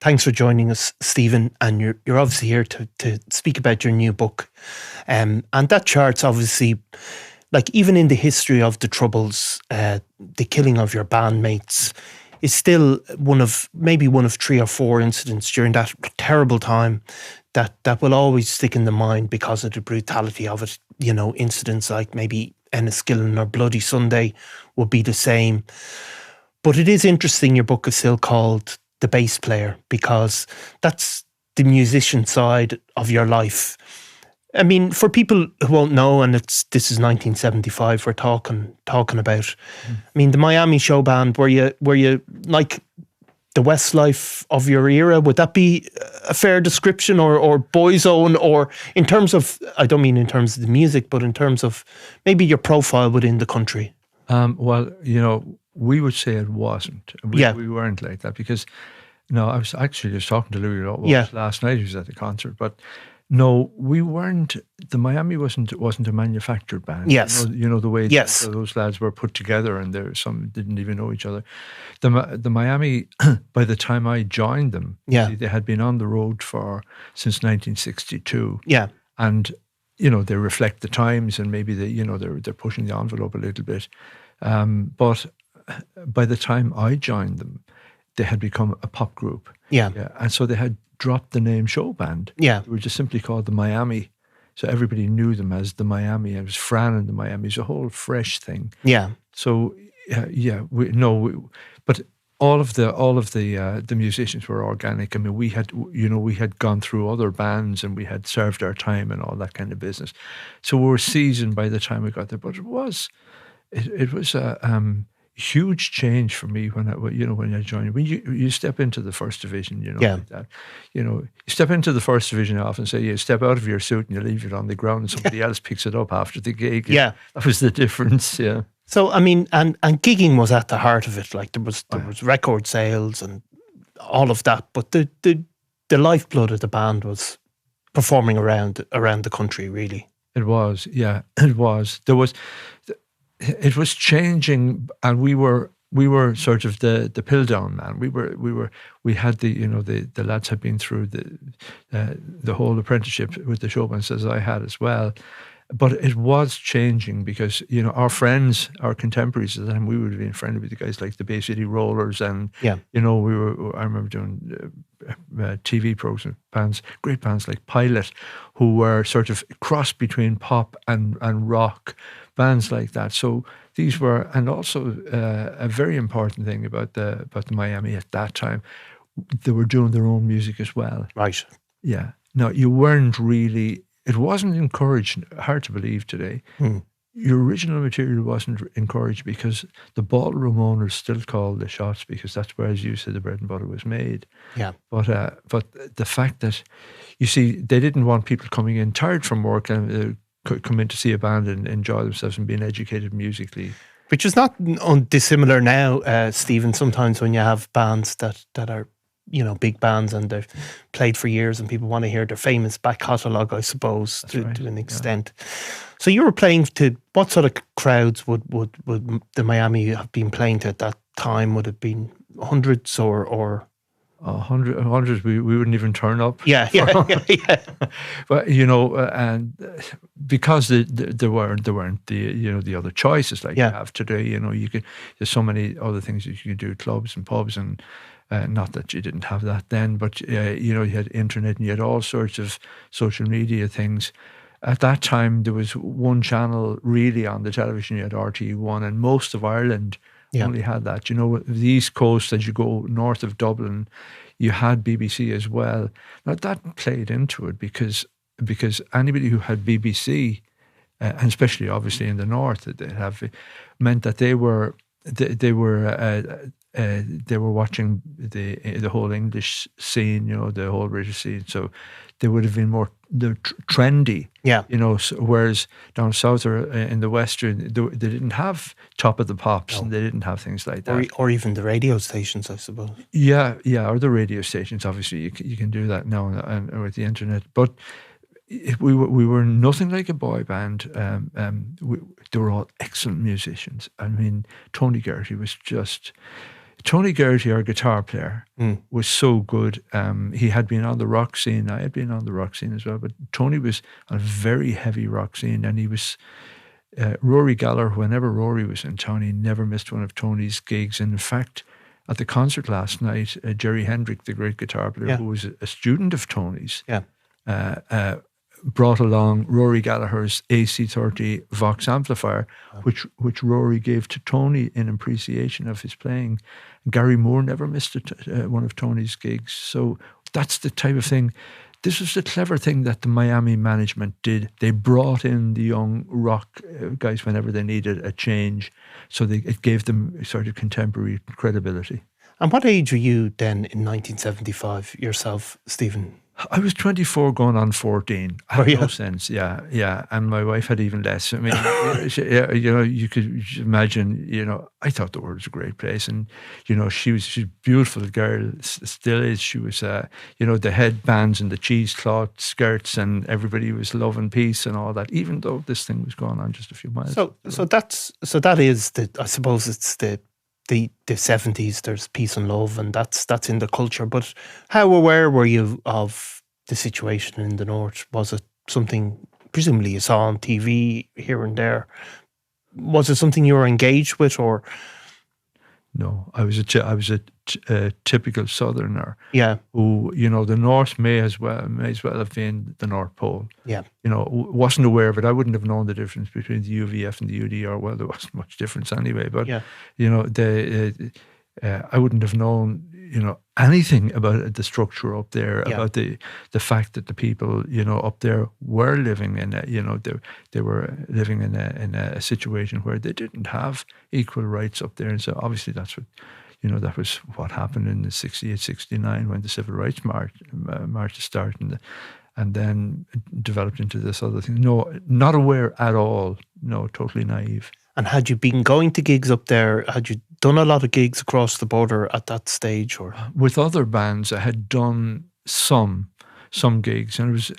Thanks for joining us, Stephen. And you're obviously here to speak about your new book. And that chart's obviously, like, even in the history of the Troubles, the killing of your bandmates is still one of 3 or 4 incidents during that terrible time that will always stick in the mind because of the brutality of it. You know, incidents like maybe Enniskillen or Bloody Sunday would be the same. But it is interesting, your book is still called The Bass Player, because that's the musician side of your life. I mean, for people who won't know, and this is 1975 we're talking about. I mean, the Miami Showband, were you like the Westlife of your era? Would that be a fair description, or Boyzone, or in terms of, I don't mean in terms of the music, but in terms of maybe your profile within the country? Well, you know, we would say it wasn't. We weren't like that, because, I was actually just talking to Louis last night. He was at the concert, but no, we weren't. The Miami wasn't a manufactured band. Yes, you know the way those lads were put together, and some didn't even know each other. The Miami, by the time I joined them, they had been on the road since 1962. Yeah, and they reflect the times, and maybe they're pushing the envelope a little bit. But by the time I joined them, they had become a pop group. Yeah. And so they had dropped the name Showband. Yeah. They were just simply called the Miami. So everybody knew them as the Miami. It was Fran and the Miami. It was a whole fresh thing. Yeah. So but all of the musicians were organic. I mean, we had gone through other bands, and we had served our time and all that kind of business. So we were seasoned by the time we got there. But it was a huge change for me when I joined. When you step into the first division, like that. You step into the first division. I often say you step out of your suit and you leave it on the ground, and somebody else picks it up after the gig. Yeah, that was the difference. Yeah. So I mean, and gigging was at the heart of it. Like there was record sales and all of that, but the lifeblood of the band was performing around the country. Really, it was. Yeah, it was. It was changing, and we were sort of the pill down man. We had the lads had been through the whole apprenticeship with the Showbands, as I had as well. But it was changing because our friends, our contemporaries at the time, we would have been friendly with the guys like the Bay City Rollers, and I remember doing TV programs, great bands like Pilot, who were sort of cross between pop and rock. Bands like that. So these were, and also a very important thing about the Miami at that time, they were doing their own music as well. Right. Yeah. No, you weren't really. It wasn't encouraged. Hard to believe today. Your original material wasn't encouraged because the ballroom owners still called the shots, because that's where, as you said, the bread and butter was made. Yeah. But the fact that, you see, they didn't want people coming in tired from work and come in to see a band and enjoy themselves and being educated musically. Which is not dissimilar now, Stephen. Sometimes when you have bands that are, big bands, and they've played for years, and people want to hear their famous back catalogue, I suppose, to an extent. Yeah. So you were playing to, what sort of crowds would the Miami have been playing to at that time? Would it have been hundreds or? Hundreds, we wouldn't even turn up. Yeah. But and because there weren't the other choices like you have today. There's so many other things that you can do, clubs and pubs, and not that you didn't have that then, but you had internet and you had all sorts of social media things. At that time, there was one channel really on the television. You had RTE1, and most of Ireland only had that. The East Coast, as you go north of Dublin, you had BBC as well. Now that played into it because anybody who had BBC, and especially obviously in the north, that they have, meant that they were watching the whole English scene, the whole British scene. So they would have been more trendy. Yeah. Whereas down south or in the western, they didn't have Top of the Pops, and they didn't have things like that. Or even the radio stations, I suppose. Yeah, or the radio stations. Obviously, you can do that now and with the internet. But we were nothing like a boy band. They were all excellent musicians. I mean, Tony Gertie was just Tony Geraghty, our guitar player, was so good. He had been on the rock scene. I had been on the rock scene as well, but Tony was on a very heavy rock scene, and he was Rory Gallagher. Whenever Rory was in town, he never missed one of Tony's gigs. And in fact, at the concert last night, Jerry Hendrick, the great guitar player, who was a student of Tony's, brought along Rory Gallagher's AC30 Vox amplifier, which Rory gave to Tony in appreciation of his playing. Gary Moore never missed one of Tony's gigs. So that's the type of thing. This was the clever thing that the Miami management did. They brought in the young rock guys whenever they needed a change. So it gave them sort of contemporary credibility. And what age were you then in 1975 yourself, Stephen? I was 24 going on 14. I had no sense, yeah. And my wife had even less. I mean, you could imagine, I thought the world was a great place. And, she's a beautiful girl, still is. She was, the headbands and the cheesecloth skirts, and everybody was love and peace and all that, even though this thing was going on just a few miles. So that is I suppose it's the 70s, there's peace and love, and that's in the culture. But how aware were you of the situation in the north? Was it something presumably you saw on TV here and there? Was it something you were engaged with, or? No, I was a typical Southerner. Yeah. Who, the North may as well have been the North Pole. Yeah. Wasn't aware of it. I wouldn't have known the difference between the UVF and the UDR. Well, there wasn't much difference anyway. But I wouldn't have known, anything about the structure up there, about the fact that the people, up there were living in they were living in a situation where they didn't have equal rights up there. And so obviously that's what, that was what happened in the 68, 69 when the Civil Rights march started, and then developed into this other thing. No, not aware at all. No, totally naive. And had you been going to gigs up there? Had you done a lot of gigs across the border at that stage? Or with other bands, I had done some gigs, and it was,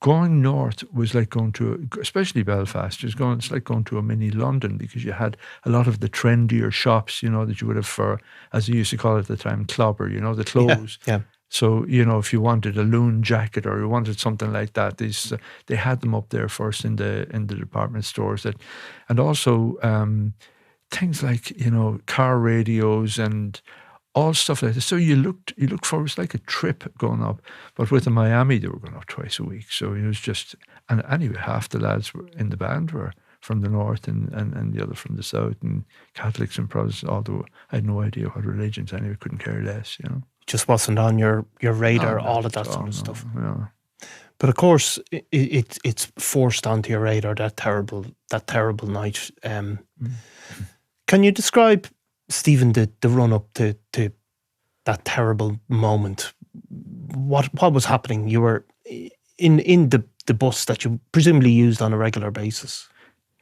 going north was like going to, especially Belfast, it's like going to a mini London, because you had a lot of the trendier shops, that you would have for, as they used to call it at the time, clobber, the clothes. Yeah. So, if you wanted a loon jacket or you wanted something like that, they had them up there first in the department stores. And also things like, car radios and all stuff like that. So you looked for, it was like a trip going up. But with the Miami, they were going up twice a week. So it was just, and anyway, half the lads were in the band were from the north and the other from the south, and Catholics and Protestants, although I had no idea what religions, anyway, couldn't care less, Just wasn't on your radar, all of that sort of stuff. No. But of course, it's forced onto your radar, that terrible night. Can you describe, Stephen, the run up to that terrible moment? What was happening? You were in the bus that you presumably used on a regular basis.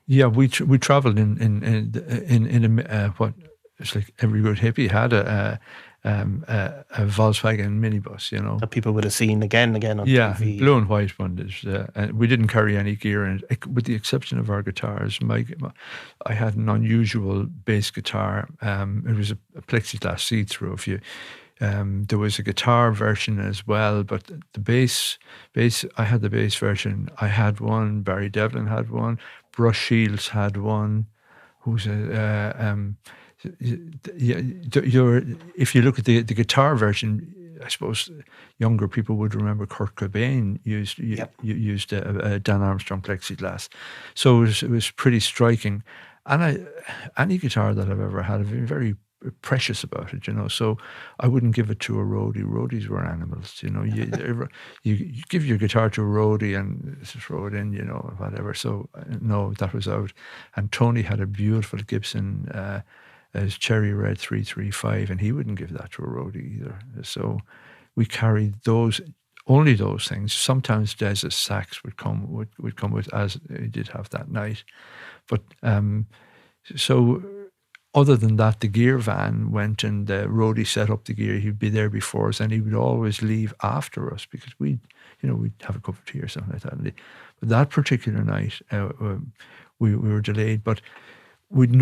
Yeah, we travelled in what it's like every good hippie had a Volkswagen minibus, that people would have seen again on TV. Blue and white one. And we didn't carry any gear in it, with the exception of our guitars. I had an unusual bass guitar. It was a plexiglass see-through. There was a guitar version as well, but the bass. I had the bass version. I had one. Barry Devlin had one. Brush Shields had one. If you look at the guitar version, I suppose younger people would remember Kurt Cobain used a Dan Armstrong plexiglass. So it was pretty striking. And any guitar that I've ever had, I've been very precious about it, so I wouldn't give it to a roadie. Roadies were animals, you give your guitar to a roadie and throw it in, whatever. So no, that was out. And Tony had a beautiful Gibson his Cherry Red 335, and he wouldn't give that to a roadie either. So we carried only those things. Sometimes Dez's sax would come with, as he did have that night. But so other than that, the gear van went, and the roadie set up the gear. He'd be there before us, and he would always leave after us, because we'd have a cup of tea or something like that. But that particular night, we were delayed. But we'd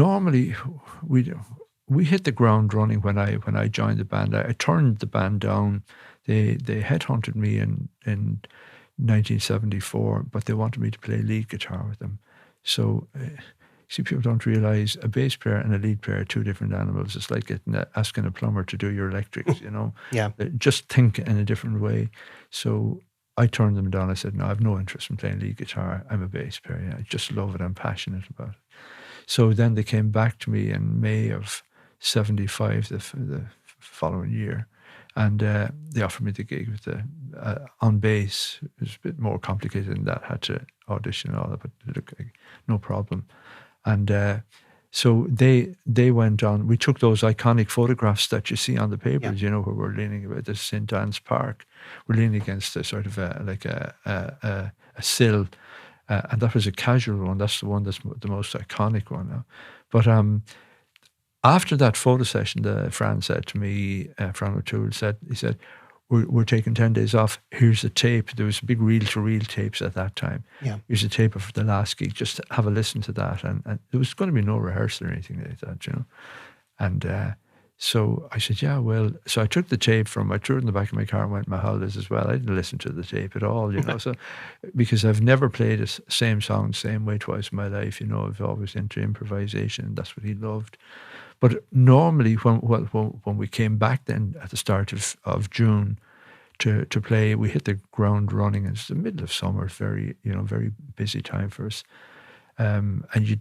we hit the ground running when I joined the band. I turned the band down. They headhunted me in 1974, but they wanted me to play lead guitar with them. So, see, people don't realize a bass player and a lead player are two different animals. It's like asking a plumber to do your electrics, you know. Yeah. Just think in a different way. So I turned them down. I said, no, I have no interest in playing lead guitar. I'm a bass player. Yeah, I just love it. I'm passionate about it. So then they came back to me in May of 75, the following year, and they offered me the gig with on bass. It was a bit more complicated than that. Had to audition and all that, but look, no problem. And so they went on. We took those iconic photographs that you see on the papers, you know, where we're leaning about the St. Anne's Park. We're leaning against a sort of a sill. And that was a casual one. That's the one that's the most iconic one now. But after that photo session, Fran said to me, Fran O'Toole he said, we're taking 10 days off. Here's a tape. There was big reel-to-reel tapes at that time. Yeah. Here's a tape of the last gig. Just have a listen to that. And there was going to be no rehearsal or anything like that, you know. And so I said, yeah, well. So I took the tape I threw it in the back of my car and went to my holidays as well. I didn't listen to the tape at all, you know. So because I've never played the same song the same way twice in my life, you know. I've always into improvisation. That's what he loved. But normally when we came back then at the start of June to play, we hit the ground running. It's the middle of summer, very busy time for us. And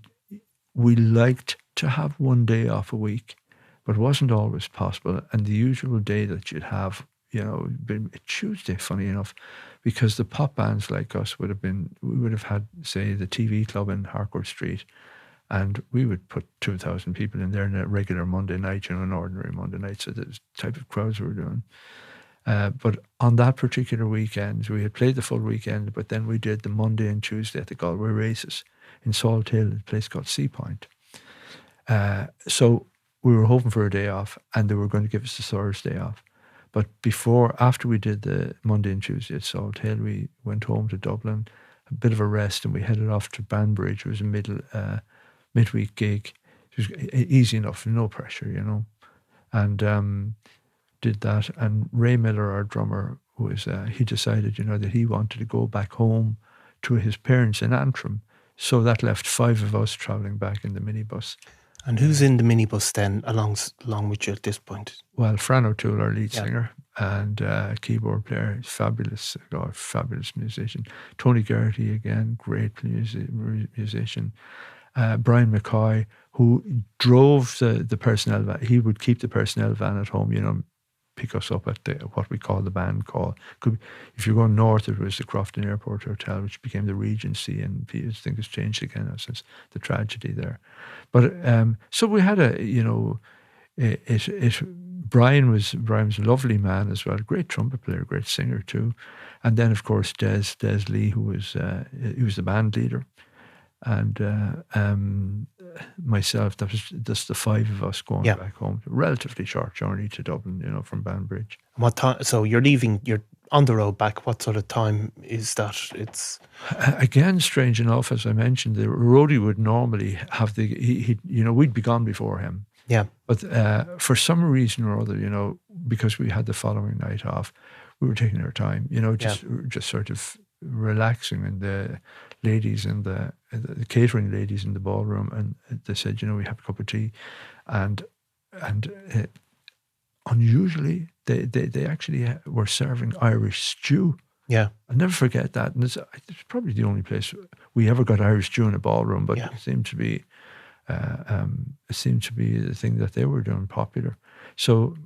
we liked to have one day off a week, but it wasn't always possible. And the usual day that you'd have, you know, been a Tuesday, funny enough, because the pop bands like us we would have had, say, the TV Club in Harcourt Street, and we would put 2,000 people in there on a regular Monday night, you know, an ordinary Monday night. So the type of crowds we were doing. But on that particular weekend, we had played the full weekend, but then we did the Monday and Tuesday at the Galway Races in Salt Hill, a place called Sea Point. So we were hoping for a day off, and they were going to give us the Thursday off. But after we did the Monday and Tuesday at Salt Hill, we went home to Dublin, a bit of a rest, and we headed off to Banbridge. It was a midweek gig. It was easy enough, no pressure, you know. And did that. And Ray Miller, our drummer, he decided, you know, that he wanted to go back home to his parents in Antrim. So that left 5 of us travelling back in the minibus. And who's in the minibus then along with you at this point? Well, Fran O'Toole, our lead singer, and keyboard player, fabulous musician. Tony Geraghty, again, great musician. Brian McCoy, who drove the personnel van. He would keep the personnel van at home, you know, pick us up at what we call the band call. If you're going north, it was the Crofton Airport Hotel, which became the Regency, and I think it's changed again now since the tragedy there. But so we had Brian was a lovely man as well, great trumpet player, great singer too, and then of course Des Lee, who was he was the band leader. And myself, that was just the 5 of us going back home. Relatively short journey to Dublin, you know, from Banbridge. What time? So you're on the road back. What sort of time is that? It's again strange enough, as I mentioned, the roadie would normally have we'd be gone before him. Yeah. But for some reason or other, you know, because we had the following night off, we were taking our time, you know, just sort of relaxing, and the ladies and the catering ladies in the ballroom, and they said, you know, we have a cup of tea, and unusually they actually were serving Irish stew. Yeah, I'll never forget that, and it's probably the only place we ever got Irish stew in a ballroom, but it seemed to be the thing that they were doing popular. So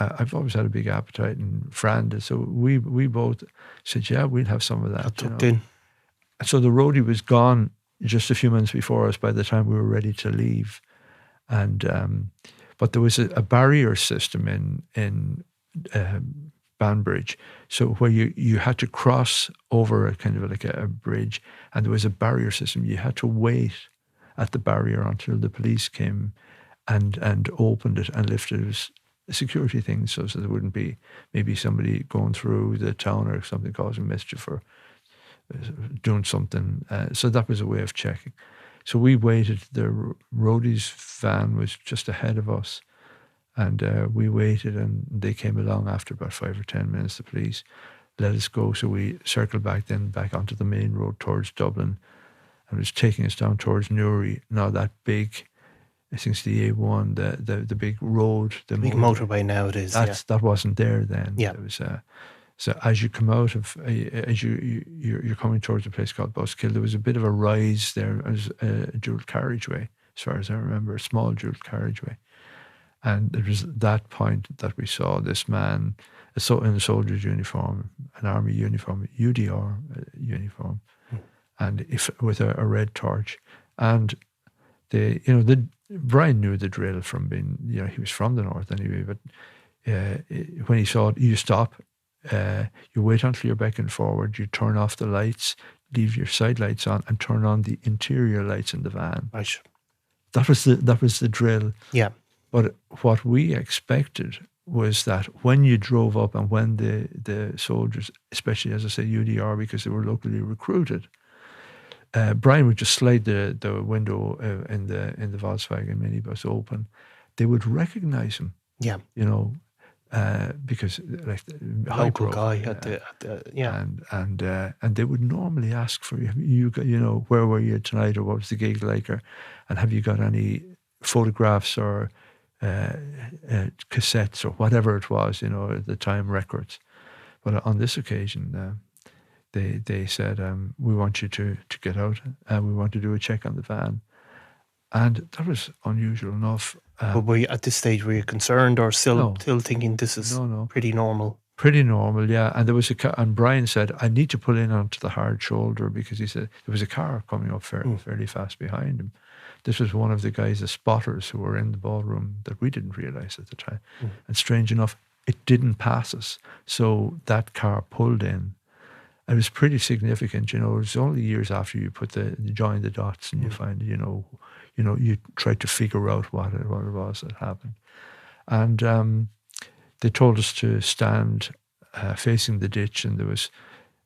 I've always had a big appetite, and Fran, so we both said, yeah, we'll have some of that. tucked in. So the roadie was gone just a few minutes before us by the time we were ready to leave. And but there was a barrier system in Banbridge, so where you had to cross over a kind of like a bridge, and there was a barrier system. You had to wait at the barrier until the police came and opened it and lifted it. It was a security thing, so there wouldn't be maybe somebody going through the town or something causing mischief or doing something. So that was a way of checking. So we waited. The roadies van was just ahead of us, and we waited, and they came along after about 5 or 10 minutes. The police let us go, so we circled back onto the main road towards Dublin, and it was taking us down towards Newry. Now that big, I think it's the A1, the big road, the big motorway now it is. That wasn't there then. Yeah. There was so as you come out of, as you're coming towards a place called Buskill, there was a bit of a rise there. It was a dual carriageway, as far as I remember, a small dual carriageway. And it was at that point that we saw this man in a soldier's uniform, an army uniform, UDR uniform, and with a red torch. And Brian knew the drill from being, he was from the north anyway, but when he saw it, you stop, you wait until you're beckoned forward, you turn off the lights, leave your side lights on, and turn on the interior lights in the van. Right. That was the drill. Yeah. But what we expected was that when you drove up and when the soldiers, especially, as I say, UDR, because they were locally recruited, Brian would just slide the window in the Volkswagen minibus open. They would recognize him. Yeah. Because like local guy at the and they would normally ask for you. Where were you tonight, or what was the gig like, and have you got any photographs or cassettes or whatever it was, at the time, records. But on this occasion, they said, we want you to get out, and we want to do a check on the van. And that was unusual enough. But at this stage, were you concerned or still thinking this is pretty normal? Pretty normal, yeah. And there was and Brian said, I need to pull in onto the hard shoulder, because he said there was a car coming up fairly fast behind him. This was one of the guys, the spotters, who were in the ballroom that we didn't realise at the time. And strange enough, it didn't pass us. So that car pulled in. It was pretty significant, it was only years after you join the dots and you find, you try to figure out what it was that happened. And they told us to stand facing the ditch, and there was,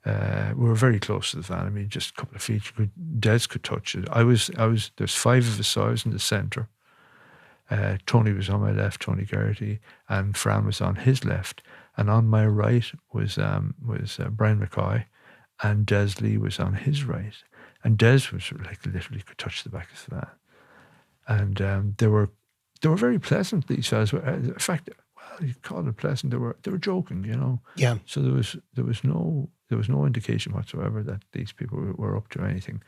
we were very close to the van. I mean, just a couple of feet. Des could touch it. There's 5 of us, so I was in the centre. Tony was on my left, Tony Garrity, and Fran was on his left. And on my right was Brian McCoy, and Des Lee was on his right. And Des was like literally could touch the back of the van. And they were very pleasant, these fellas. In fact, well, you call it pleasant. They were joking, Yeah. So there was no indication whatsoever that these people were up to anything,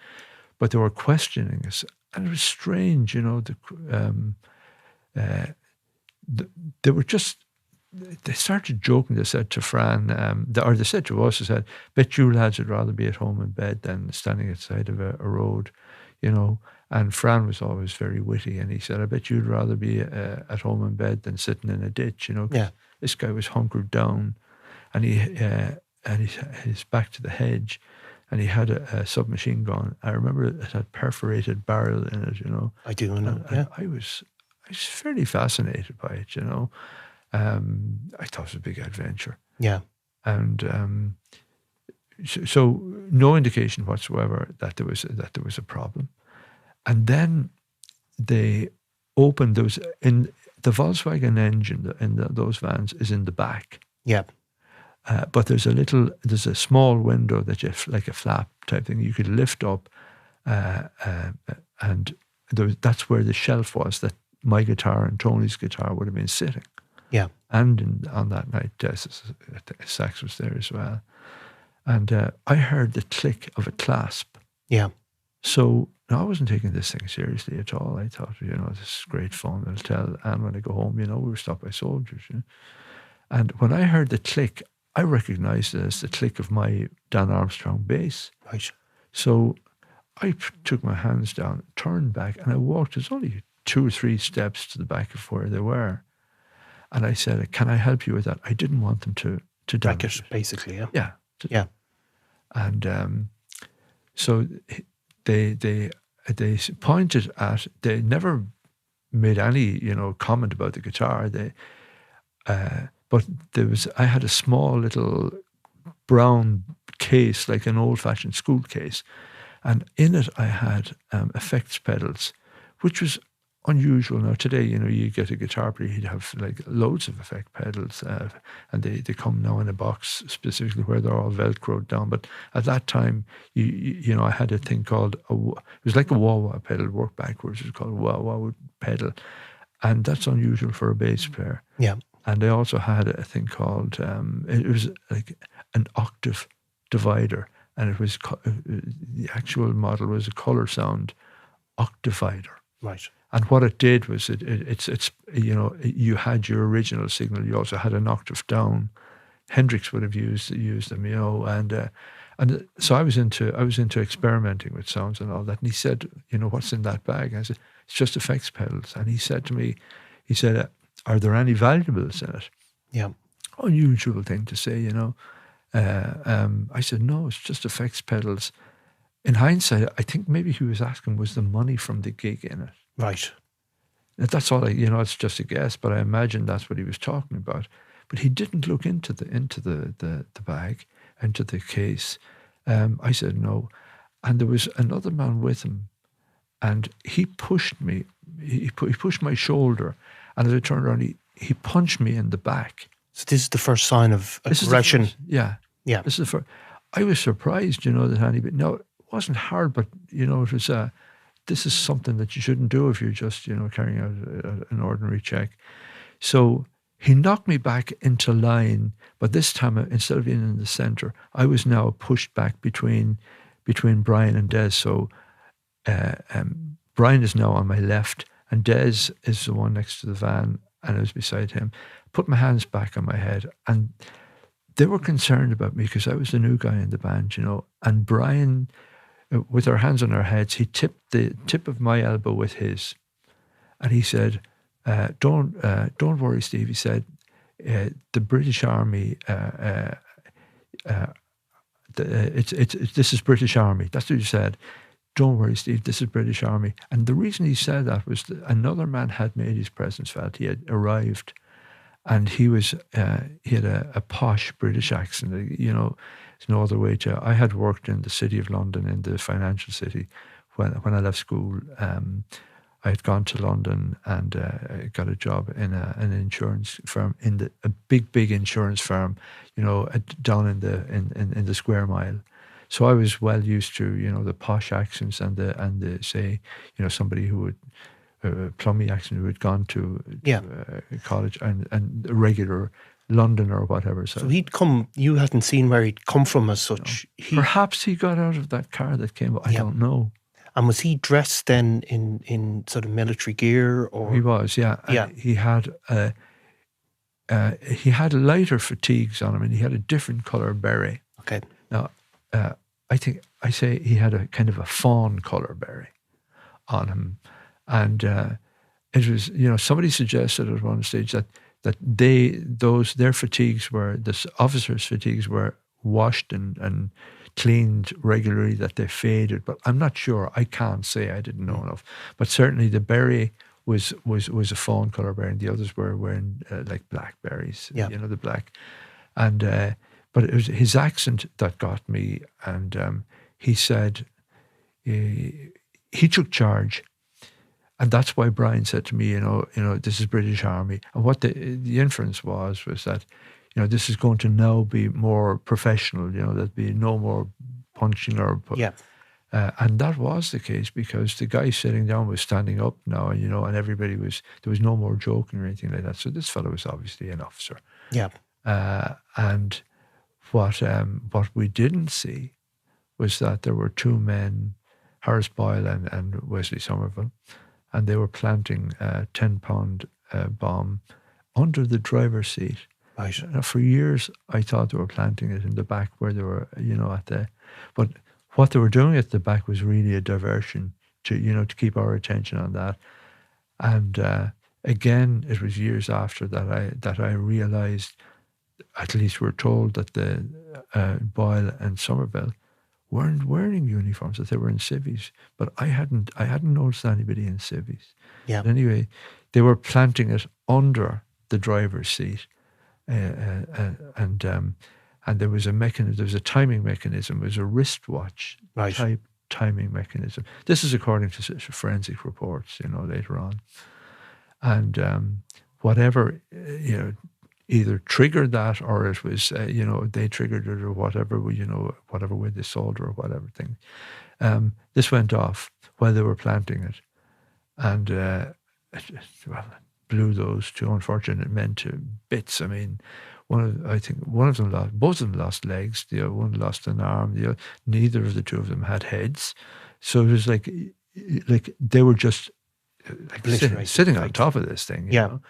but they were questioning us, and it was strange, they were just. They started joking. They said to Fran, or they said to us, they said, bet you lads would rather be at home in bed than standing at the side of a road, And Fran was always very witty, and he said, I bet you'd rather be at home in bed than sitting in a ditch, Yeah. This guy was hunkered down, and his back to the hedge, and he had a submachine gun. I remember it had perforated barrel in it, I do know, and I was fairly fascinated by it, I thought it was a big adventure. Yeah. And so no indication whatsoever that there was a problem. And then they opened those, in the Volkswagen engine in those vans is in the back. Yeah. But there's a small window that like a flap type thing you could lift up, and that's where the shelf was that my guitar and Tony's guitar would have been sitting. Yeah. And on that night, Des' sax was there as well. And I heard the click of a clasp. Yeah. So I wasn't taking this thing seriously at all. I thought, this is great fun. I'll tell Anne when I go home, we were stopped by soldiers. And when I heard the click, I recognized it as the click of my Dan Armstrong bass. Right. So I took my hands down, turned back, and I walked. There's only 2 or 3 steps to the back of where they were. And I said, can I help you with that? I didn't want them to damage it. Basically, yeah. Yeah. Yeah. And so they pointed at, they never made any, comment about the guitar. But I had a small little brown case, like an old-fashioned school case, And in it, I had effects pedals, which was unusual. Now today, you get a guitar player, he'd have like loads of effect pedals, and they come now in a box specifically where they're all velcroed down. But at that time, I had a thing called it was like a wah-wah pedal, work backwards. It was called a wah-wah pedal, and that's unusual for a bass player. Yeah. And I also had a thing called it was like an octave divider, and it was the actual model was a color sound octavider. Right. And what it did was it's you had your original signal. You also had an octave down. Hendrix would have used them, and so I was into experimenting with sounds and all that. And he said, what's in that bag? And I said, it's just effects pedals. And he said to me, are there any valuables in it? Yeah. Unusual thing to say, I said, no, it's just effects pedals. In hindsight, I think maybe he was asking, was the money from the gig in it? Right. That's all it's just a guess, but I imagine that's what he was talking about. But he didn't look into the bag, into the case. I said no. And there was another man with him, and he pushed me. He pushed my shoulder, and as I turned around, he punched me in the back. So this is the first sign of aggression. Yeah. This is the first. I was surprised, that anybody. No, it wasn't hard, but it was. This is something that you shouldn't do if you're just carrying out an ordinary check. So he knocked me back into line, but this time instead of being in the center, I was now pushed back between Brian and Des. So Brian is now on my left, and Des is the one next to the van, and I was beside him. Put my hands back on my head, and they were concerned about me because I was the new guy in the band, and Brian, with our hands on our heads, he tipped the tip of my elbow with his, and he said, "Don't worry, Steve." He said, "The British Army. This is British Army." That's what he said. "Don't worry, Steve. This is British Army." And the reason he said that was that another man had made his presence felt. He had arrived, and he had a posh British accent. There's no other way to. I had worked in the city of London, in the financial city, when I left school. I had gone to London and got a job in an insurance firm, a big insurance firm, down in the Square Mile. So I was well used to the posh accents and the say somebody who would plummy accent who had gone to college and a regular London or whatever. So he'd come. You hadn't seen where he'd come from as such. Perhaps he got out of that car that came. I don't know. And was he dressed then in sort of military gear? Or he was, yeah. He had lighter fatigues on him, and he had a different colour beret. Okay. Now, I say he had a kind of a fawn colour beret on him, and it was somebody suggested at one stage that their fatigues were, the officers' fatigues were washed and cleaned regularly, that they faded, but I'm not sure. I can't say. I didn't know enough. But certainly the beret was a fawn colour beret, and the others were wearing like black berets, the black. And but it was his accent that got me, and he said he took charge. And that's why Brian said to me, this is British Army. And what the inference was that, this is going to now be more professional, there'd be no more punching or... and that was the case, because the guy sitting down was standing up now, and everybody there was no more joking or anything like that. So this fellow was obviously an officer. Yeah. And what we didn't see was that there were two men, Harris Boyle and Wesley Somerville, and they were planting a 10-pound bomb under the driver's seat. Right. Now, for years, I thought they were planting it in the back where they were, but what they were doing at the back was really a diversion to keep our attention on that. And again, it was years after that I realised, at least we're told, that the Boyle and Somerville weren't wearing uniforms, that they were in civvies. But I hadn't noticed anybody in civvies. Yeah. But anyway, they were planting it under the driver's seat, and there was a mechanism. There was a timing mechanism. It was a wristwatch type timing mechanism. This is according to forensic reports, later on. And whatever, either triggered that, or it was, they triggered it, or whatever, whatever way they sold, or whatever thing. This went off while they were planting it. And, well, blew those two unfortunate men to bits. I mean, one of them lost, both of them lost legs. The other one lost an arm. Neither of the two of them had heads. So it was like they were just sitting on top of this thing. You know?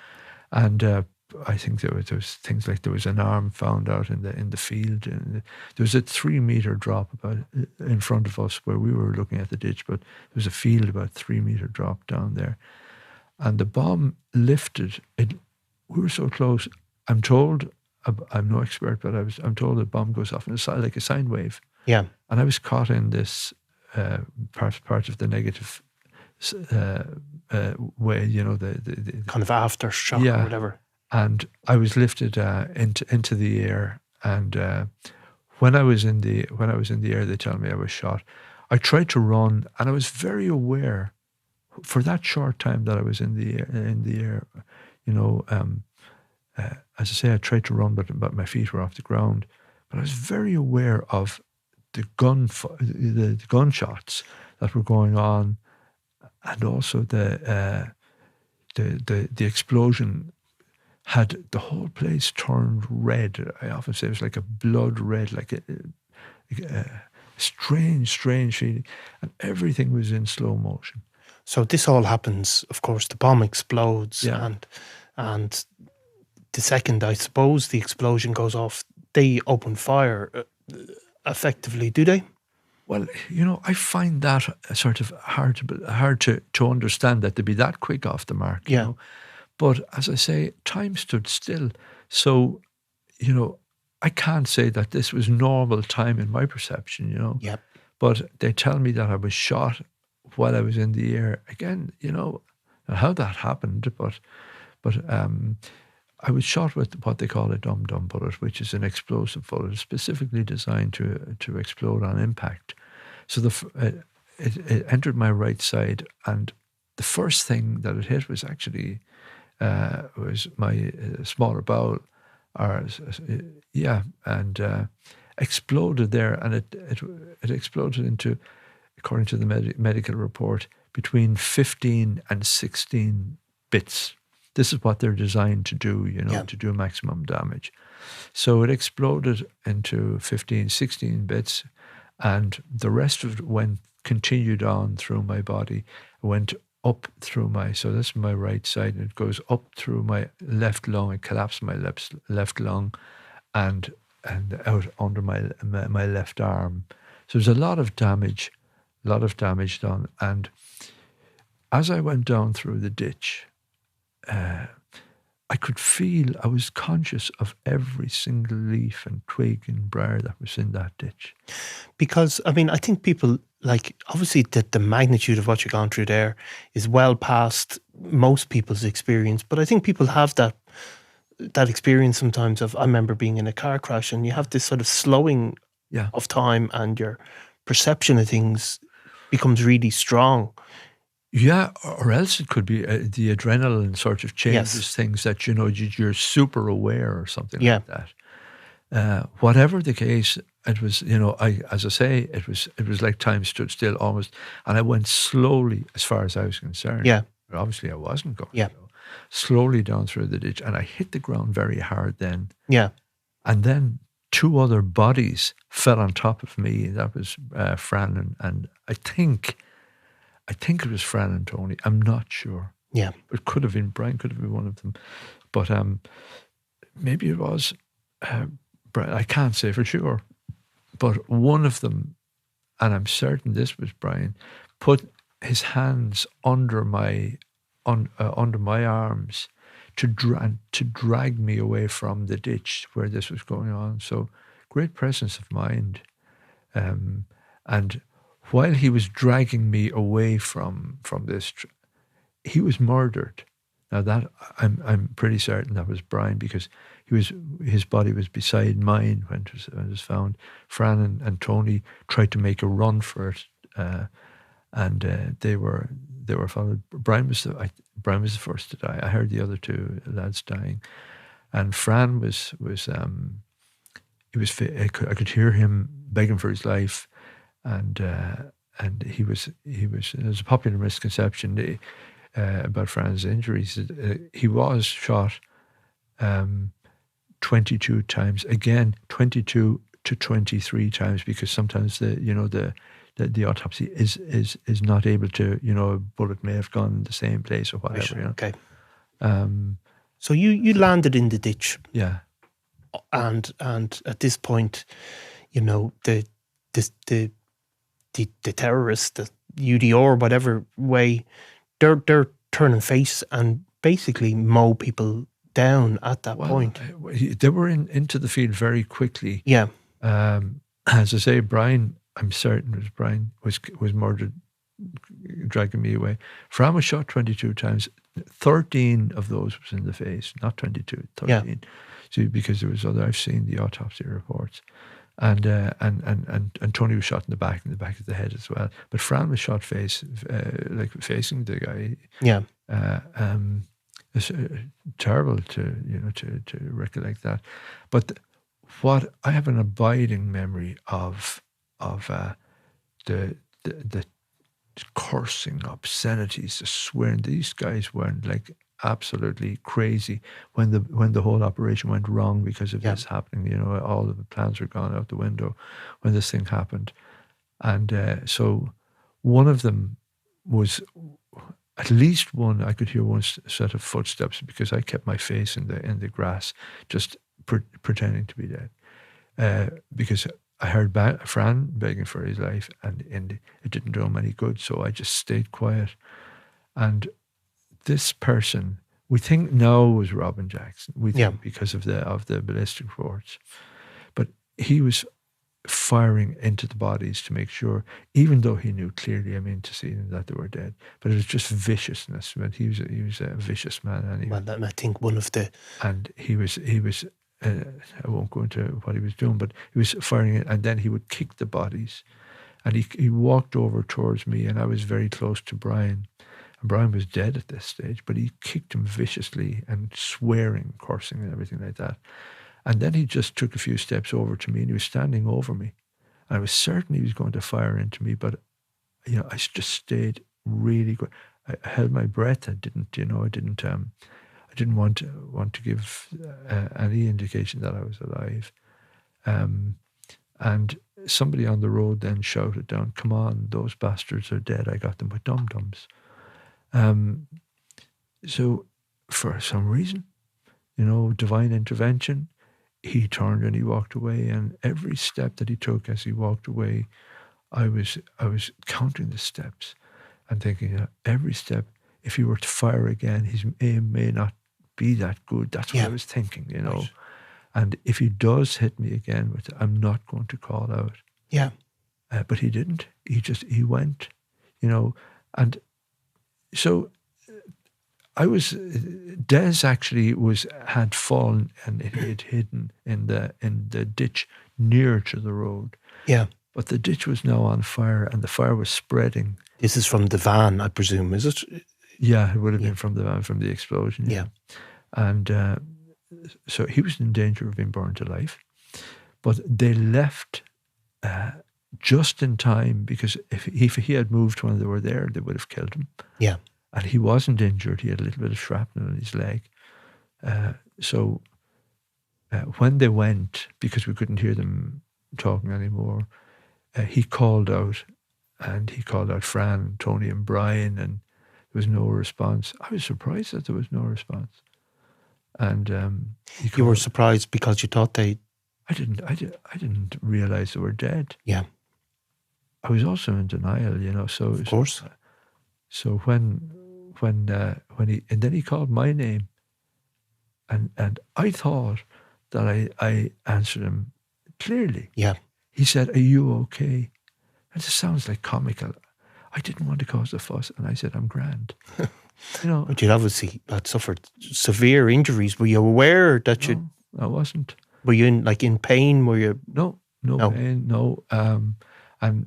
And I think there was things like there was an arm found out in the field, and there was a 3-meter drop about in front of us where we were looking at the ditch, but there was a field about 3-meter drop down there, and the bomb lifted. We were so close. I'm told, I'm no expert, but I'm told the bomb goes off in like a sine wave. Yeah, and I was caught in this part of the negative way, the kind of aftershock or whatever. And I was lifted into the air, and when I was in the air, they tell me I was shot. I tried to run, and I was very aware for that short time that I was in the air. As I say, I tried to run, but my feet were off the ground. But I was very aware of the gunshots that were going on, and also the explosion had the whole place turned red. I often say it was like a blood red, like a strange feeling, and everything was in slow motion. So this all happens, of course, the bomb explodes, and the second, I suppose, the explosion goes off, they open fire effectively, do they? Well, I find that sort of hard to understand that they'd be that quick off the mark, you know. But as I say, time stood still. So, I can't say that this was normal time in my perception, Yep. But they tell me that I was shot while I was in the air. Again, how that happened, but I was shot with what they call a dum-dum bullet, which is an explosive bullet specifically designed to explode on impact. So it entered my right side, and the first thing that it hit was actually was my smaller bowel, and exploded there, and it exploded into, according to the medical report, between 15 and 16 bits. This is what they're designed to do, to do maximum damage. So it exploded into 15, 16 bits, and the rest of it continued on through my body, went up through so this is my right side, and it goes up through my left lung. It collapsed my left lung, and out under my left arm. So there's a lot of damage done. And as I went down through the ditch, I could feel, I was conscious of every single leaf and twig and briar that was in that ditch. Because, I mean, I think people, obviously the magnitude of what you've gone through there is well past most people's experience, but I think people have that experience sometimes of, I remember being in a car crash, and you have this sort of slowing of time, and your perception of things becomes really strong. Yeah, or else it could be the adrenaline sort of changes things that, you're super aware or something like that. Whatever the case, it was, as I say, it was like time stood still almost, and I went slowly as far as I was concerned. Yeah. Obviously I wasn't going to go. Slowly down through the ditch, and I hit the ground very hard then. Yeah. And then 2 other bodies fell on top of me. That was Fran and I think it was Fran and Tony. I'm not sure. Yeah. It could have been Brian, could have been one of them. But maybe it was Brian. I can't say for sure. But one of them, and I'm certain this was Brian, put his hands under my arms to drag me away from the ditch where this was going on. So great presence of mind. And while he was dragging me away from this, he was murdered. Now that I'm pretty certain that was Brian, because his body was beside mine when it was found. Fran and Tony tried to make a run for it and they were followed. Brian was the first to die. I heard the other two lads dying, and Fran was I could hear him begging for his life, and he was there's a popular misconception about Fran's injuries. He was shot 22 times, again 22 to 23 times, because sometimes the autopsy is not able to, a bullet may have gone in the same place or whatever. Right. Okay. So you landed in the ditch. Yeah. And at this point, the terrorists, the UDR, whatever way, they're turning face and basically mow people down at that point. They were into the field very quickly. Yeah. As I say, Brian, I'm certain it was Brian, was murdered, dragging me away. Fran was shot 22 times. 13 of those was in the face, not 22, 13. Yeah. See, because there was I've seen the autopsy reports. And Tony was shot in the back of the head as well. But Fran was shot facing the guy. Yeah. It's terrible to recollect that. But what I have an abiding memory of the cursing, obscenities, the swearing. These guys weren't like absolutely crazy when the whole operation went wrong because of this happening. All of the plans were gone out the window when this thing happened. And so one of them was, at least one, I could hear one set of footsteps because I kept my face in the grass, just pretending to be dead. Because I heard Fran begging for his life, and it didn't do him any good, so I just stayed quiet. And this person, we think now was Robin Jackson. We think because of the ballistic reports, but he was firing into the bodies to make sure, even though he knew clearly, to see them, that they were dead. But it was just viciousness. But he was a vicious man anyway. Well, I think one of the he was. I won't go into what he was doing, but he was firing it, and then he would kick the bodies. And he walked over towards me, and I was very close to Brian. And Brian was dead at this stage, but he kicked him viciously and swearing, cursing and everything like that. And then he just took a few steps over to me, and he was standing over me. And I was certain he was going to fire into me, but I just stayed really good. I held my breath. I didn't want to give any indication that I was alive. And somebody on the road then shouted down, "Come on, those bastards are dead. I got them with dum-dums." So for some reason, divine intervention, he turned and he walked away. And every step that he took as he walked away, I was counting the steps and thinking, every step, if he were to fire again, his aim may not be that good. That's what I was thinking, Right. And if he does hit me again with it, I'm not going to call out. Yeah. But he didn't. He went, and so I was, Des actually had fallen and it had hidden in the ditch near to the road. Yeah. But the ditch was now on fire, and the fire was spreading. This is from the van, I presume, is it? Yeah, it would have been from the van, from the explosion. Yeah. And so he was in danger of being burned alive. But they left just in time, because if he had moved when they were there, they would have killed him. Yeah. And he wasn't injured. He had a little bit of shrapnel in his leg. So when they went, because we couldn't hear them talking anymore, he called out, and he called out Fran, Tony and Brian, and there was no response. I was surprised that there was no response. And you were surprised because you thought they... I didn't realize they were dead. Yeah. I was also in denial, so... Of course. So when he... And then he called my name. And I thought that I answered him clearly. Yeah. He said, "Are you okay?" And it sounds like comical. I didn't want to cause a fuss, and I said, "I'm grand." But you'd obviously had suffered severe injuries. Were you aware that you... I wasn't. Were you in pain? Were you... No pain, no. And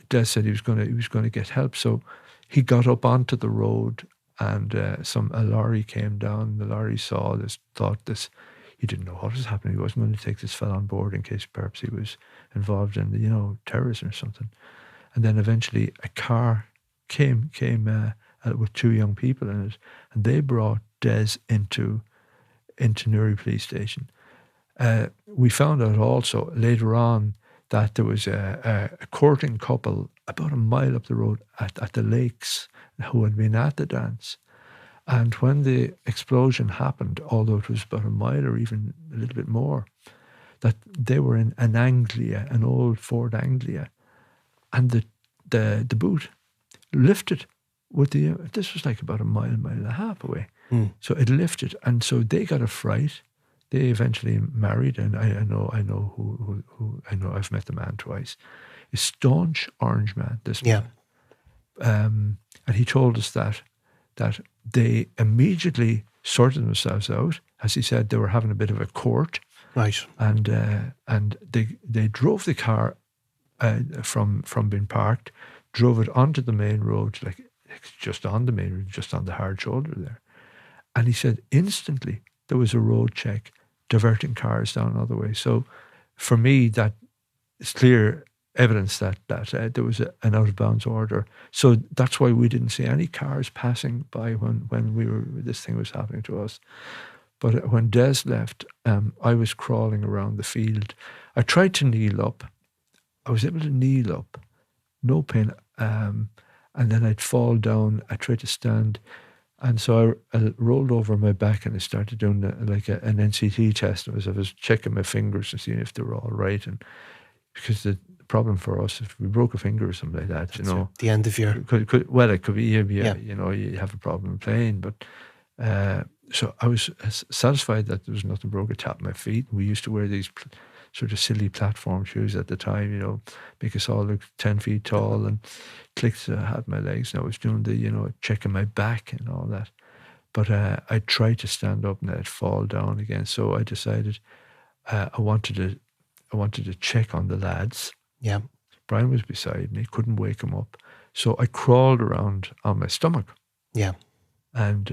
Des said he was going to get help, so he got up onto the road, and a lorry came down. The lorry saw this, thought this. He didn't know what was happening. He wasn't going to take this fella on board in case perhaps he was involved in terrorism or something. And then eventually a car came with two young people in it, and they brought Des into Newry Police Station. We found out also later on that there was a courting couple about a mile up the road at the lakes who had been at the dance. And when the explosion happened, although it was about a mile or even a little bit more, that they were in an Anglia, an old Ford Anglia, and the boot lifted with this was like about a mile and a half away. So it lifted, and so they got a fright. They eventually married, and I know who I know. I've met the man twice. A staunch orange man, this man. And he told us that they immediately sorted themselves out. As he said, they were having a bit of a court, right? And they drove the car from being parked, drove it onto the main road, like just on the main road, just on the hard shoulder there. And he said instantly there was a road check diverting cars down another way. So for me, that is clear evidence that there was an out of bounds order. So that's why we didn't see any cars passing by when this thing was happening to us. But when Des left, I was crawling around the field. I tried to kneel up. I was able to kneel up, no pain. And then I'd fall down. I tried to stand. And so I rolled over my back and I started doing an NCT test. I was checking my fingers and seeing if they were all right. And because the problem for us, if we broke a finger or something like that, That's the end of your... it could be, you have a problem playing. But so I was satisfied that there was nothing broke. I tapped my feet. We used to wear these sort of silly platform shoes at the time, make us all look 10 feet tall, and clicked had my legs, and I was doing the, checking my back and all that. But I tried to stand up and I'd fall down again. So I decided I wanted to check on the lads. Yeah. Brian was beside me, couldn't wake him up. So I crawled around on my stomach. Yeah. And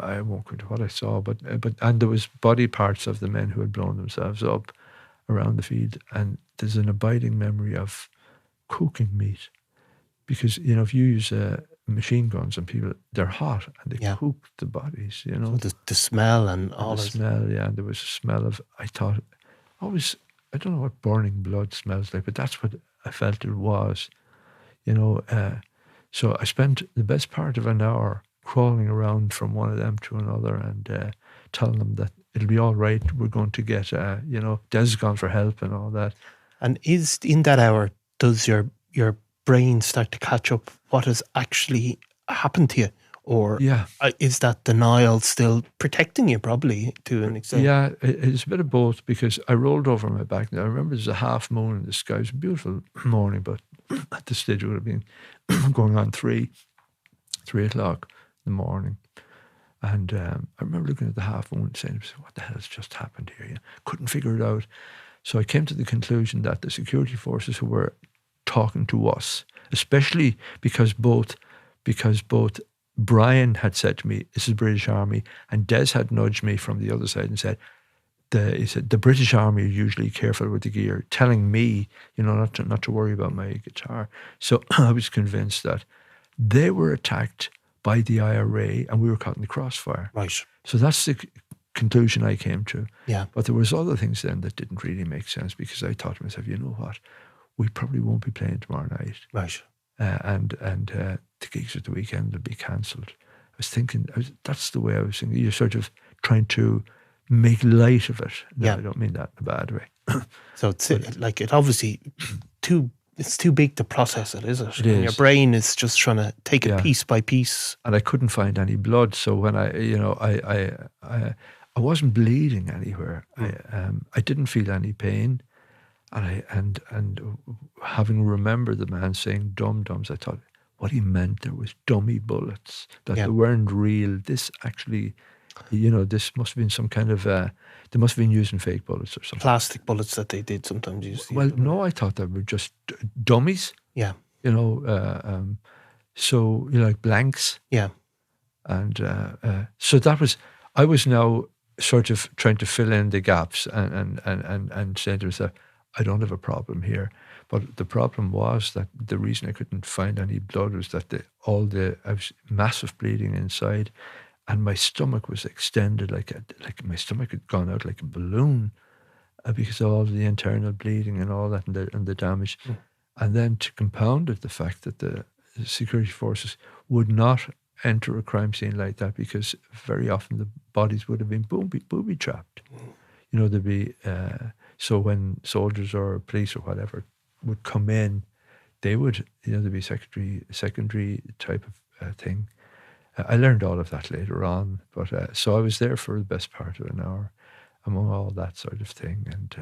I won't go into what I saw, but there was body parts of the men who had blown themselves up around the field, and there's an abiding memory of cooking meat, because if you use machine guns on people, they're hot and they cook the bodies. So the smell and all the smell, and there was a smell of. I thought always, I don't know what burning blood smells like, but that's what I felt it was. So I spent the best part of an hour crawling around from one of them to another and telling them that it'll be all right. We're going to get, Des gone for help and all that. And is in that hour, does your brain start to catch up what has actually happened to you? Or is that denial still protecting you, probably, to an extent? Yeah, it's a bit of both, because I rolled over on my back. Now, I remember there's a half moon in the sky. It was a beautiful morning, but at this stage it would have been going on 3 o'clock in the morning. And I remember looking at the half moon and saying, what the hell has just happened here? Couldn't figure it out. So I came to the conclusion that the security forces who were talking to us, especially because both Brian had said to me, this is British Army, and Des had nudged me from the other side and said, he said, the British Army are usually careful with the gear, telling me, not to worry about my guitar. So I was convinced that they were attacked by the IRA and we were caught in the crossfire. Right. So that's the conclusion I came to. Yeah. But there was other things then that didn't really make sense, because I thought to myself, you know what, we probably won't be playing tomorrow night. Right. And the gigs at the weekend will be cancelled. I was thinking, that's the way I was thinking. You're sort of trying to make light of it. No, I don't mean that in a bad way. So it's it obviously it's too big to process it, is it? It is. Your brain is just trying to take it piece by piece. And I couldn't find any blood, so when I wasn't bleeding anywhere. I didn't feel any pain, and having remembered the man saying dum-dums, I thought what he meant there was dummy bullets, that they weren't real. This actually This must have been some kind of, they must have been using fake bullets or something. Plastic bullets that they did sometimes use. Well, no, I thought they were just dummies, Yeah. so, like blanks. Yeah. And so I was now sort of trying to fill in the gaps and say to myself, I don't have a problem here. But the problem was that the reason I couldn't find any blood was that I was massive bleeding inside, and my stomach was extended like my stomach had gone out like a balloon because of all the internal bleeding and all that and the damage. And then to compound it, the fact that the security forces would not enter a crime scene like that because very often the bodies would have been booby trapped. There'd be so when soldiers or police or whatever would come in, they would there'd be secondary type of thing. I learned all of that later on, but so I was there for the best part of an hour, among all that sort of thing, and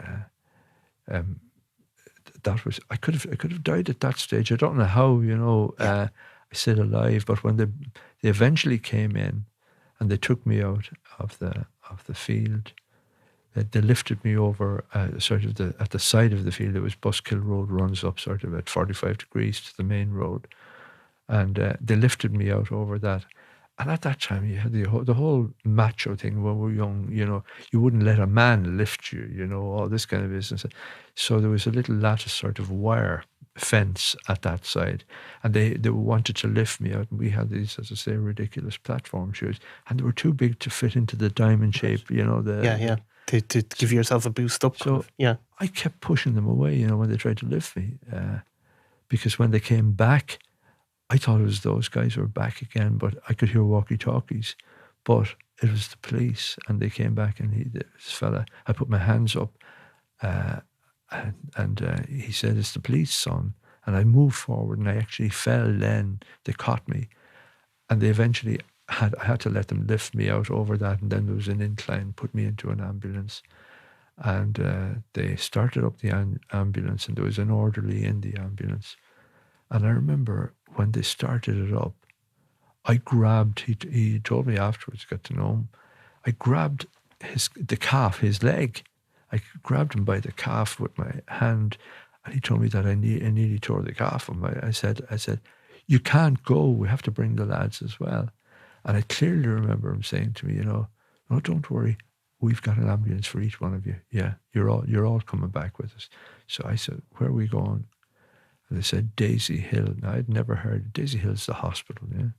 that was I could have died at that stage. I don't know how. I stayed alive, but when they eventually came in, and they took me out of the field. They lifted me over sort of at the side of the field. It was Buskill Road, runs up sort of at 45 degrees to the main road, and they lifted me out over that. And at that time, you had the whole macho thing. When we were young, you wouldn't let a man lift you, all this kind of business. So there was a little lattice sort of wire fence at that side, and they wanted to lift me out. And we had these, as I say, ridiculous platform shoes, and they were too big to fit into the diamond shape. To give yourself a boost up. So I kept pushing them away, when they tried to lift me, because when they came back, I thought it was those guys who were back again, but I could hear walkie-talkies. But it was the police, and they came back, and this fella, I put my hands up, and he said, "It's the police, son." And I moved forward, and I actually fell then. They caught me, and they eventually I had to let them lift me out over that, and then there was an incline, put me into an ambulance, and they started up the ambulance, and there was an orderly in the ambulance. And I remember when they started it up, I grabbed, he told me afterwards, got to know him, I grabbed the calf, his leg. I grabbed him by the calf with my hand, and he told me that I nearly tore the calf from him. I said, "You can't go, we have to bring the lads as well." And I clearly remember him saying to me, "No, don't worry, we've got an ambulance for each one of you. Yeah, you're all coming back with us." So I said, "Where are we going?" And they said, "Daisy Hill." Now, I'd never heard. Daisy Hill's the hospital, yeah?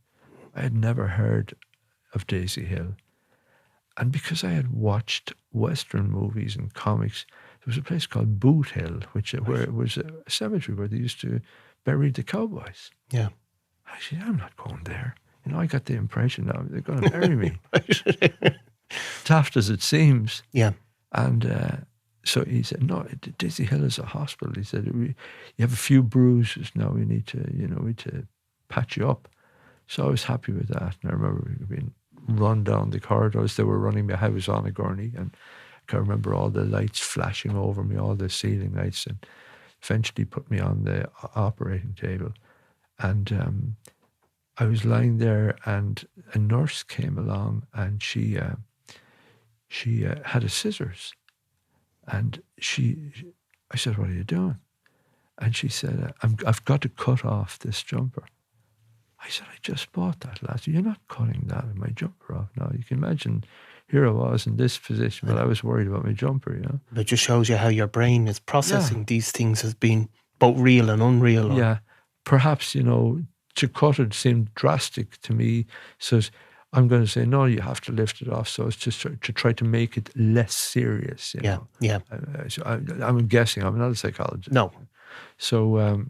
I had never heard of Daisy Hill. And because I had watched Western movies and comics, there was a place called Boot Hill, where it was a cemetery where they used to bury the cowboys. Yeah. I said, "I'm not going there." I got the impression now they're going to bury me. Daft as it seems. Yeah. And so he said, "No, Daisy Hill is a hospital." He said, "You have a few bruises now. We need to patch you up." So I was happy with that. And I remember being run down the corridors. They were running me. I was on a gurney, and I can remember all the lights flashing over me, all the ceiling lights, and eventually put me on the operating table. And I was lying there, and a nurse came along, and she had a scissors, and I said, "What are you doing?" And she said, "I've got to cut off this jumper." I said, "I just bought that last year. You're not cutting my jumper off now." You can imagine, here I was in this position, but I was worried about my jumper, It just shows you how your brain is processing these things as being both real and unreal. Yeah. Perhaps, to cut it seemed drastic to me. So I'm going to say, "No, you have to lift it off." So it's just to try to make it less serious. Yeah. So I'm guessing. I'm not a psychologist. No. So,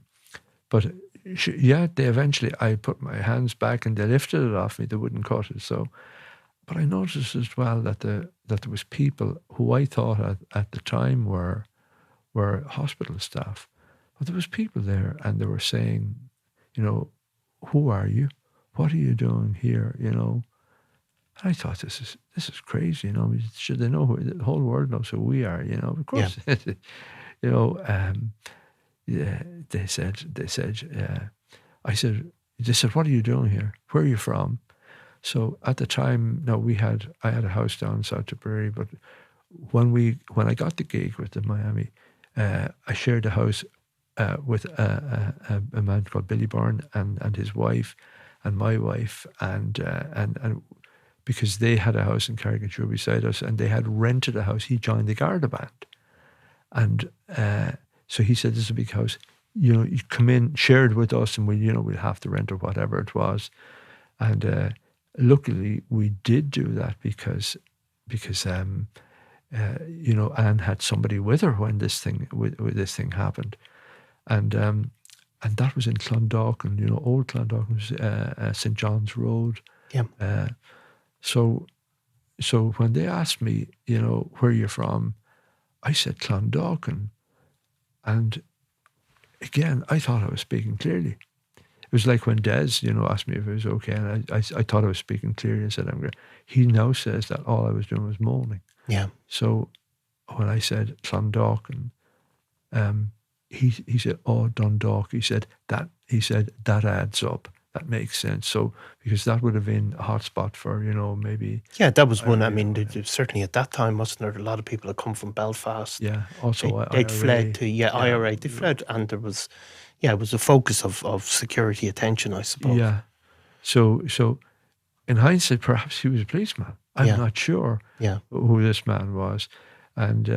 but they eventually, I put my hands back and they lifted it off me. They wouldn't cut it. So, but I noticed as well that there was people who I thought at the time were hospital staff, but there was people there, and they were saying, "Who are you? What are you doing here?" And I thought, this is crazy. Should they know the whole world knows who we are? Of course. Yeah. They said. They said, "What are you doing here? Where are you from?" So at the time, no, I had a house down in South Tipperary, but when I got the gig with the Miami, I shared a house with a man called Billy Byrne and his wife and my wife and because they had a house in Carrigature beside us and they had rented a house. He joined the Garda band, and so he said, "This is a big house. You come in, share it with us, and we'll have to rent or whatever it was." And luckily, we did do that because Anne had somebody with her when this thing happened, and that was in Clondalkin, old Clondalkin, St John's Road. Yeah. So when they asked me, where you're from, I said Clondalkin, and again, I thought I was speaking clearly. It was like when Des, asked me if it was okay, and I thought I was speaking clearly. I said, "I'm great." He now says that all I was doing was moaning. Yeah. So when I said Clondalkin, he said, "Oh, Dundalk." He said that adds up. That makes sense. So because that would have been a hot spot for maybe. Yeah, that was one. I mean, certainly at that time, wasn't there? A lot of people had come from Belfast. Yeah. Also, they'd fled to IRA. They fled, and there was, it was a focus of security attention, I suppose. Yeah. So in hindsight, perhaps he was a policeman. I'm not sure. Who this man was, and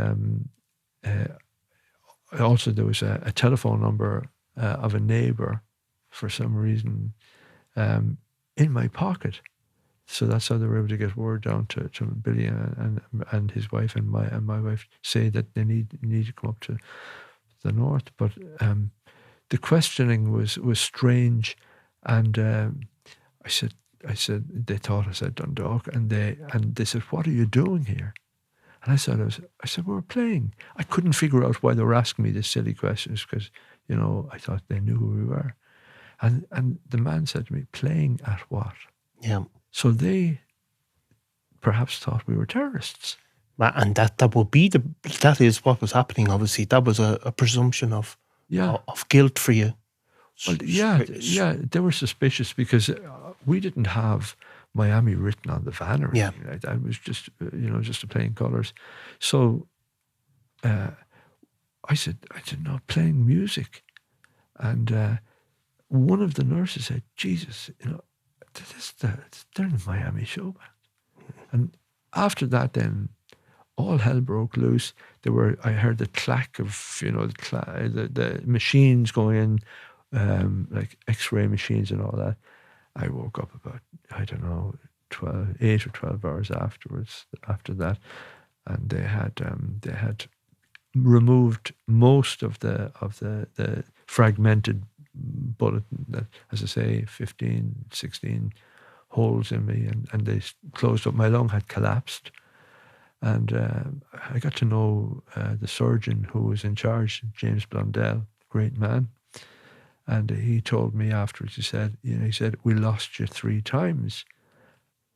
also there was a telephone number of a neighbour for some reason in my pocket. So that's how they were able to get word down to Billy and his wife and my wife, say that they need to come up to the north. But the questioning was strange, and I said they thought I said Dundalk, and they said, "What are you doing here?" And I said we were playing. I couldn't figure out why they were asking me these silly questions because I thought they knew who we were. And the man said to me, "Playing at what?" Yeah. So they perhaps thought we were terrorists. And that is what was happening, obviously. That was a presumption of guilt for you. Well, they were suspicious because we didn't have Miami written on the van or anything like that. It was just, just a plain colours. So I said, no, playing music. And one of the nurses said, "Jesus, they're in the Miami Showband." And after that, then all hell broke loose. I heard the clack of, the machines going in, like X-ray machines and all that. I woke up about, I don't know, 8 or 12 hours after that, and they had removed most of the fragmented bulletin that, as I say, 15, 16 holes in me, and they closed up. My lung had collapsed, and I got to know the surgeon who was in charge, James Blundell, great man, and he told me afterwards. He said, "We lost you 3 times."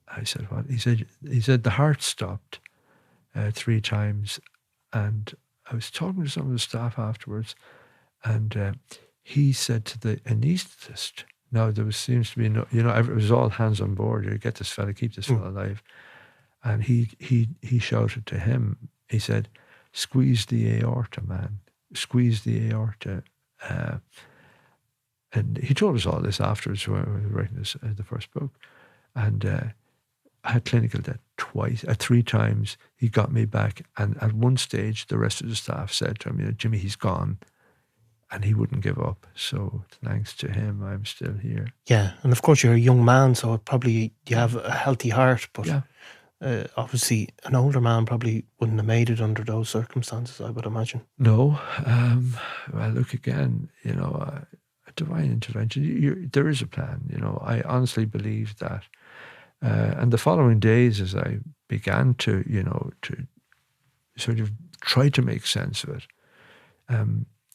I said, "What?" He said the heart stopped 3 times, and I was talking to some of the staff afterwards, and he said to the anaesthetist, now there seems to be no, it was all hands on board. You get this fella, keep this fella alive. And he shouted to him, he said, "Squeeze the aorta, man. Squeeze the aorta." And he told us all this afterwards when we were writing the first book. And I had clinical death 3 times. He got me back. And at one stage, the rest of the staff said to him, "Jimmy, he's gone." And he wouldn't give up. So thanks to him, I'm still here. Yeah. And of course, you're a young man, so probably you have a healthy heart. But obviously, an older man probably wouldn't have made it under those circumstances, I would imagine. No. Well, look, again, a divine intervention. There is a plan. I honestly believe that. And the following days, as I began to sort of try to make sense of it,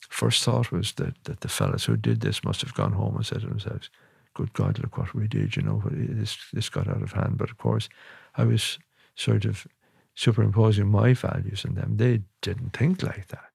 first thought was that the fellas who did this must have gone home and said to themselves, "Good God, look what we did, this got out of hand." But of course, I was sort of superimposing my values on them. They didn't think like that.